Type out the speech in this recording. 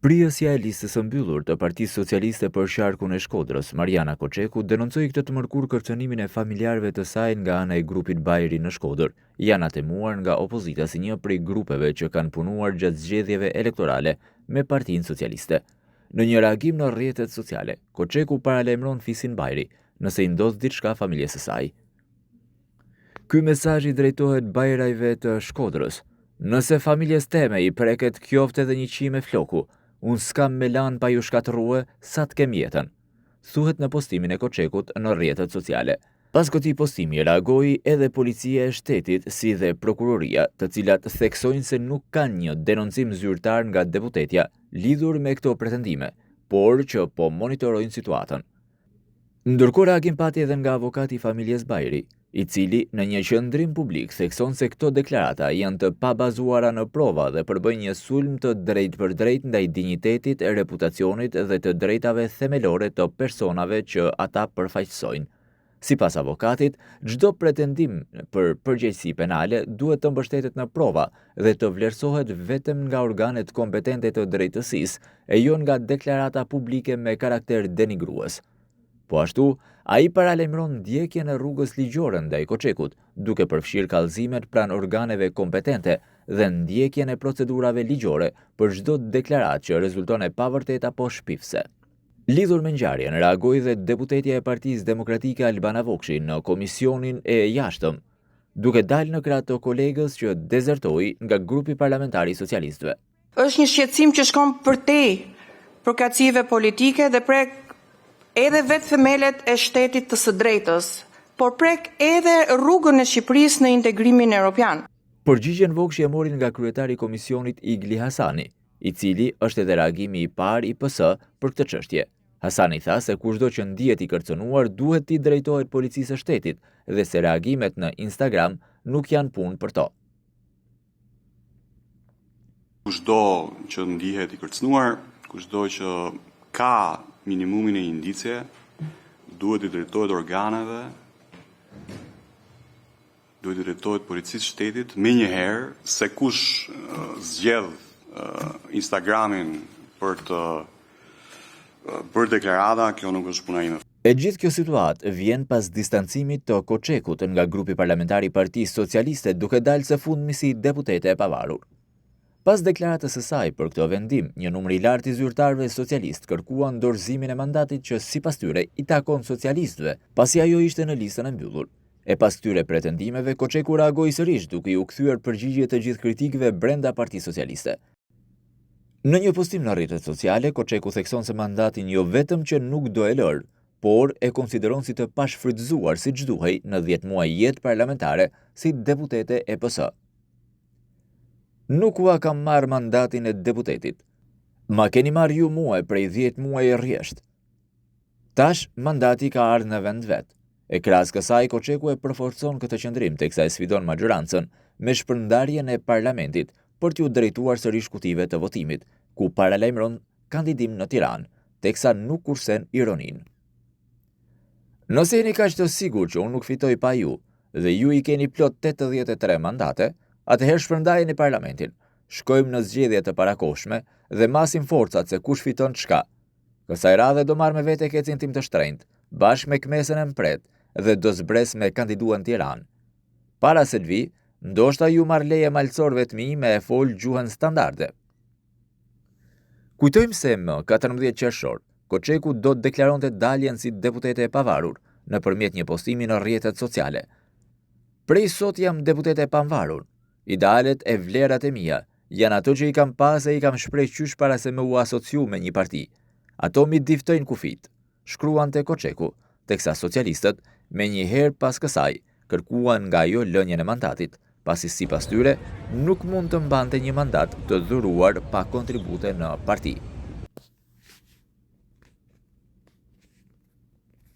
Priësja e listës së mbyllur të Partisë Socialiste për Sharkun e Shkodrës, Mariana Koçeku, denoncoi këtë të mërkur kërcënimin e familjarëve të saj nga ana e grupit Bajri në Shkodër. Janë atemuar nga opozita si një prej grupeve që kanë punuar gjatë zgjedhjeve elektorale me Partinë Socialiste. Në një reagim në rrjetet sociale, Koçeku paralajmëron Fisin Bajri nëse i ndodh diçka familjes së saj. Ky mesazh i drejtohet Bajrajve të Shkodrës. Nëse familjes teme i preket qoftë edhe një qime floku, unë s'kam me lanë pa ju shkatërrue sa të kem jetën, thuhet në postimin e Koçekut në rrjetet sociale. Pas këtij postimi reagoi edhe policia e shtetit si dhe prokuroria, të cilat theksojnë se nuk kanë një denoncim zyrtar nga deputetja lidhur me këto pretendime, por që po monitorojnë situatën. Ndërkohë reagim pati edhe nga avokati i familjes Bajri, i cili në një qendrim publik thekson se këto deklarata janë të pabazuara në prova dhe përbëjnë një sulm të drejtë për drejtë ndaj dinjitetit, reputacionit dhe të drejtave themelore të personave që ata përfaqësojnë. Sipas avokatit, çdo pretendim për përgjegjësi penale duhet të mbështetet në prova dhe të vlerësohet vetëm nga organet kompetente të drejtësisë e jo nga deklarata publike me karakter denigrues. Po ashtu, ai paralajmëron ndjekjen e rrugës ligjore ndaj Koçekut, duke përfshirë kallëzimet pranë organeve kompetente dhe ndjekjen e procedurave ligjore për çdo deklaratë që rezulton e pavërtet apo shpifse. Lidhur me ngjarjen, reagoi dhe deputetja e Partisë Demokratike Albana Vokshi në komisionin e jashtëm, duke dalë në krah të kolegës që dezertoi nga grupi parlamentar i socialistëve. Është një shqetësim që shkon përtej përkatësive politike dhe prek edhe vetë themelet e shtetit të së drejtës, por prek edhe rrugën e Shqipërisë në integrimin evropian. Përgjigjen Vokshi e mori nga kryetari i komisionit Igli Hasani, i cili është edhe reagimi i parë i PS për këtë çështje. Hasani tha se kushdo që ndihet i kërcënuar duhet t'i drejtohet policisë së shtetit dhe se reagimet në Instagram nuk janë punë për to. Kushdo që ndihet i kërcënuar, kushdo që ka minimumin e indicie, duhet i drejtohet organeve, duhet i drejtohet policisë shtetit, me njëherë se kush zgjedh Instagramin për të bërë deklarata, kjo nuk është puna ime. E gjithë kjo situatë vjen pas distancimit të Koçekut nga grupi parlamentar i Partisë Socialiste, duke dalë së fundmi si deputete e pavarur. Pas deklaratës së saj për këtë vendim, një numër i lartë i zyrtarëve socialistë kërkuan dorëzimin e mandatit që sipas tyre i takon socialistëve, pasi ajo ishte në listën e mbyllur. E pas këtyre pretendimeve, Koçeku reagoi sërish duke u kthyer përgjigje të gjithë kritikëve brenda Partisë Socialiste. Në një postim në rrjetet sociale, Koçeku thekson se mandatin jo vetëm që nuk do e lërë, por e konsideron si të pashfrytëzuar siç duhej në 10 muaj jetë parlamentare si deputete e PS. Nuk ua kam marrë mandatin e deputetit. Ma keni marrë ju muaj prej 10 muaj e rjesht. Tash mandati ka ardhur në vend vet. E krahas kësaj, Koçeku e përforcon këtë qëndrim teksa e sfidon majorancën me shpërndarjen e parlamentit për t'u drejtuar sërish kutive të votimit, ku paralajmëron kandidim në Tiranë, teksa nuk kursen ironinë. Nëse jeni kaq të sigurt që unë nuk fitoj pa ju, dhe ju i keni plot 83 mandate, atëherë shpërndajeni parlamentin, shkojmë në zgjedhje të parakohshme dhe masim forcat se kush fiton çka. Kësaj radhe do marr me vete kecin tim të shtrenjtë, bashkë me kmesën e mpret dhe do zbres me kandiduan Tiranë. Para se të vi, ndoshta ju marr leje malcorëve të mi me e fol gjuhën standarde. Kujtojmë se më 14 qershor, Koçeku do të deklaronte daljen si deputete e pavarur nëpërmjet një postimi në rrjetet sociale. Prej sot jam deputete e pavarur. Idealet e vlerat e mia janë ato që i kam pas e i kam shpreh qysh para se me u asociu me një parti. Ato mi diftojnë kufit, shkruante Koçeku, teksa socialistët me njëherë pas kësaj kërkuan nga ajo lënien e mandatit, pasi sipas tyre nuk mund të mbante një mandat të dhuruar pa kontribute në parti.